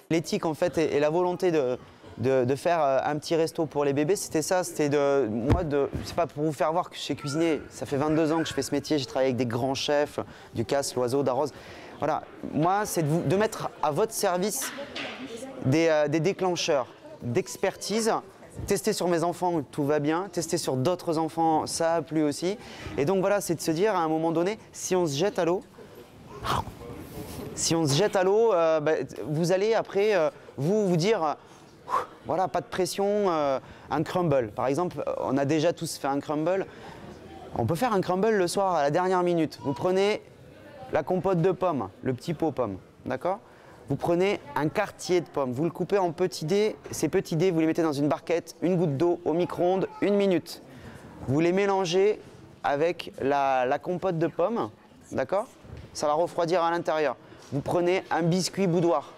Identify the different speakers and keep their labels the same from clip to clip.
Speaker 1: L'éthique en fait et la volonté de faire un petit resto pour les bébés, c'était ça, c'était c'est pas pour vous faire voir que je sais cuisiner, ça fait 22 ans que je fais ce métier, j'ai travaillé avec des grands chefs, Ducasse, Loiseau, Darroze. Voilà, moi c'est de mettre à votre service des déclencheurs d'expertise, tester sur mes enfants, tout va bien, tester sur d'autres enfants, ça a plu aussi. Et donc voilà, c'est de se dire à un moment donné, si on se jette à l'eau, vous allez après vous dire, voilà, pas de pression, un crumble. Par exemple, on a déjà tous fait un crumble. On peut faire un crumble le soir à la dernière minute. Vous prenez la compote de pommes, le petit pot pomme, d'accord? Vous prenez un quartier de pomme, vous le coupez en petits dés. Ces petits dés, vous les mettez dans une barquette, une goutte d'eau au micro-ondes, 1 minute. Vous les mélangez avec la compote de pommes, d'accord? Ça va refroidir à l'intérieur. Vous prenez un biscuit boudoir,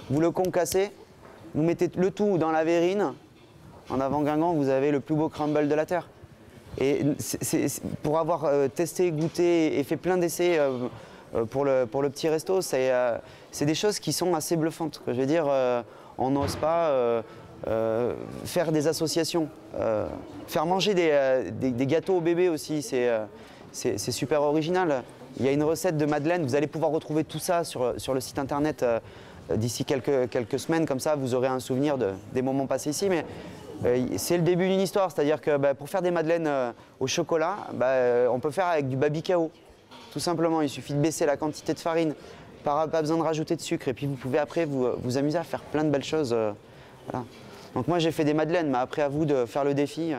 Speaker 1: vous le concassez, vous mettez le tout dans la verrine. En avant Guingamp, vous avez le plus beau crumble de la terre. Et pour avoir testé, goûté et fait plein d'essais pour le petit resto, c'est des choses qui sont assez bluffantes. Je veux dire, on n'ose pas faire des associations. Faire manger des gâteaux aux bébés aussi, c'est super original. Il y a une recette de madeleine, vous allez pouvoir retrouver tout ça sur le site internet d'ici quelques semaines, comme ça vous aurez un souvenir des moments passés ici. Mais c'est le début d'une histoire, c'est-à-dire que pour faire des madeleines au chocolat, on peut faire avec du babicao. Tout simplement, il suffit de baisser la quantité de farine, pas besoin de rajouter de sucre, et puis vous pouvez après vous amuser à faire plein de belles choses. Voilà. Donc moi j'ai fait des madeleines, mais après à vous de faire le défi.